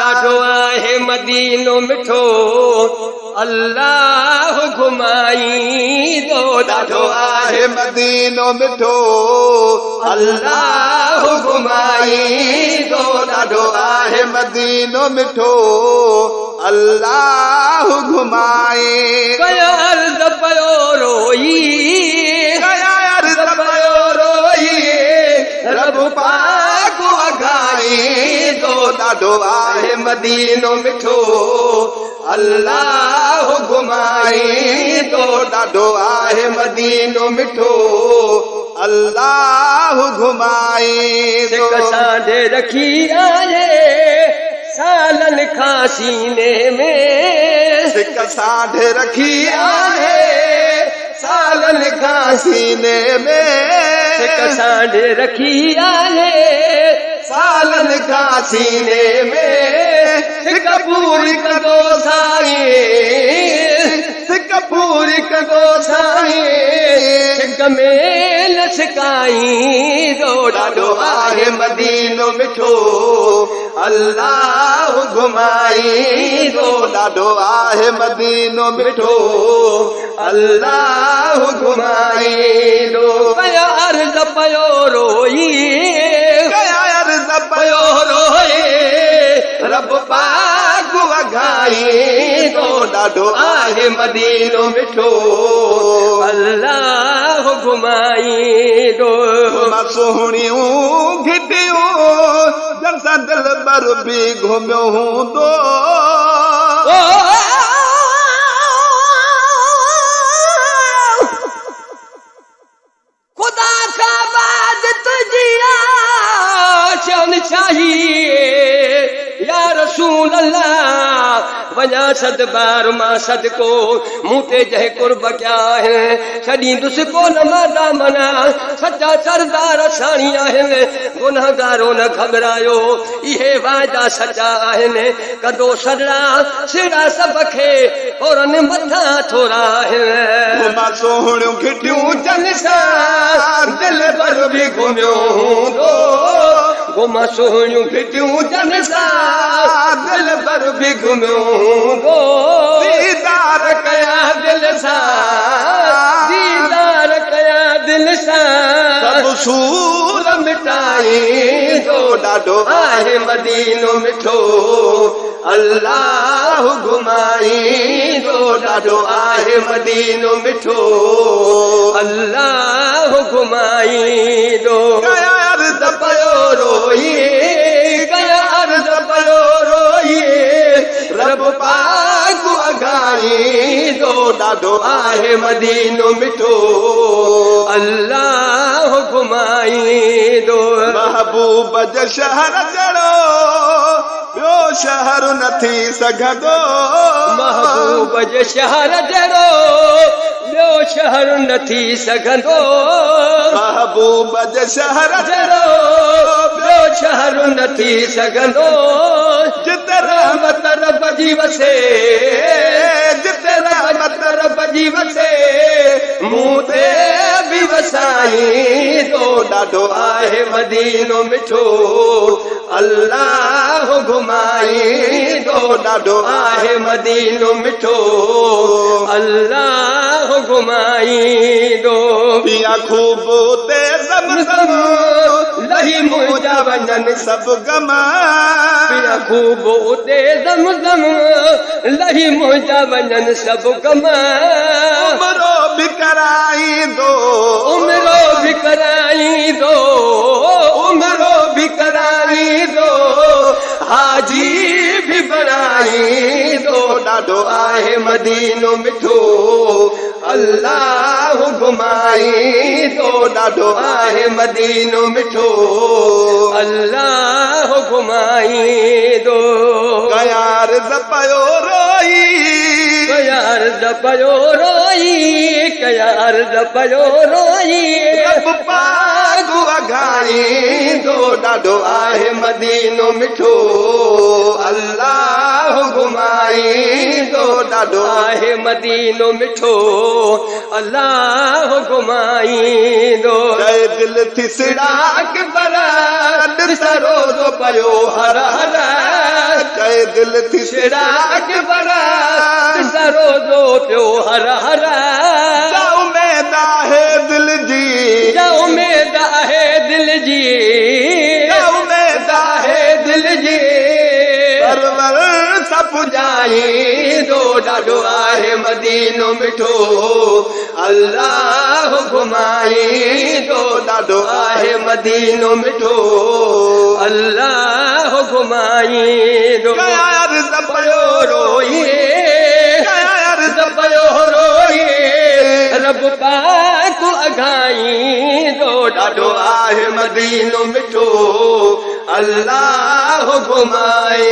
ॾाढो आहे मदीनो मिठो अल्लाह घुमाईंदो ॾाढो आहे मदीनो मिठो अल्लाह घुमाईंदो ॾाढो आहे मदीनो मिठो अल्लाह घुमाए कया अर्ज़ पयो रोई रब पाक वॻाईंदो ॾाढो आहे मदीनो मिठो अल्लाह घुमाईंदो ॾाढो आहे मदीनो मिठो अल्लाह घुमाए सिक सांढे रखी आहे सालनि खां सीने में सिक सांढे रखी आहे सालनि खां सीने में सिक सांढे रखी आहे सालनि खां सीने में सिक पूरी कंदो साईं सिक पूरी कंदो साईं सिक में लसकाईंदो ॾाढो आहे मदीनो मिठो अल्लाह घुमाईंदो ॾाढो आहे मदीनो मिठो अल्लाह घुमाईंदो कया अर्ज़ पयो रोई पयो रोए रब पाक वॻाईंदो ॾाढो आहे मदीनो मिठो अल्लाह घुमाईंदो सोहणियूं घिटियूं जंहिंसां दिल भर बि घुमियो हूंदो खुदा का बाद तुझी आशा चाहिए या रसूल अल्लाह वञा सद बार मां सदको मूं ते जंहिं कुर्ब कया आहिनि छॾींदुसि कोन मादा मना सचा सरदार साणी आहिनि गुनहगारो न घबरायो इहे वाइदा सचा आहिनि कदो सॾड़ा सिड़ा सभ खे थोरनि मथां थोरा आहिनि सोहणियूं घिटियूं जन सां दिल भर बि घुमियो हूंदो घुमा सोहणियूं घिटियूं जन सां दिल भर बि घुमियो हूंदो दीदार कया दिल सां दीदार कया दिल सां सब सूर मिटाईंदो ॾाढो आहे मदीनो मिठो अल्लाह घुमाईंदो ॾाढो आहे मदीनो मिठो अल्लाह घुमाईंदो कया अर्ज़ पयो रोई कया अर्ज़ पयो रोई रब पाक वॻाईंदो ॾाढो आहे मदीनो मिठो अल्लाह घुमाईंदो महबूब जे शहर जहिड़ो ॿियो शहर न थी सघंदो महबूब जे शहर जहिड़ो ॿियो शहर न थी सघंदो महबूब जे शहर जहिड़ो ॿियो शहर न थी सघंदो जिते रहमत रब जी वसे जिते रहमत रब जी वसे मूं ते बि वसाईंदो ॾाढो आहे मदीनो मिठो अल्लाह घुमाईंदो ॾाढो आहे मदीनो मिठो अल्लाह घुमाईंदो पिया खूब ते ज़मज़म लही मुंहिंजा वञनि सब गम पिया खूब उते ज़मज़म लही मुंहिंजा वञनि सब गम उमरो बि कराईंदो उमरो बि कराईंदो उमरो बि कराईंदो हाजी बि बणाईंदो ॾाढो आहे मदीनो मिठो अल्लाह घुमाईंदो ॾाढो आहे मदीनो मिठो अल्लाह घुमाईंदो कयार पयो रोई कयार पयो रोई कयार पयो रोई रब पाक वॻाईंदो ॾाढो आहे मदीनो मिठो अल्लाह घुमाईंदो ॾाढो आहे मदीनो मिठो अल्लाह घुमाईंदो दिल थी सिड़ाक बरा रोज़ो पयो हर हर कहे दिल थी सिड़ाक बरा रोज़ो पियो हर हर उमेद है दिल जी उमेद है दिल जी उमेद है दिल जी परवर सब जाई दो ॾाढो आहे मदीनो मिठो अल्लाह घुमाई दो ॾाढो आहे मदीनो मिठो अल्लाह घुमाई दो अर्ज़ पयो रोइए अर्ज़ पयो रोइए रब पाक अघाई दो ॾाढो आहे मदीनो मिठो अल्लाह घुमाए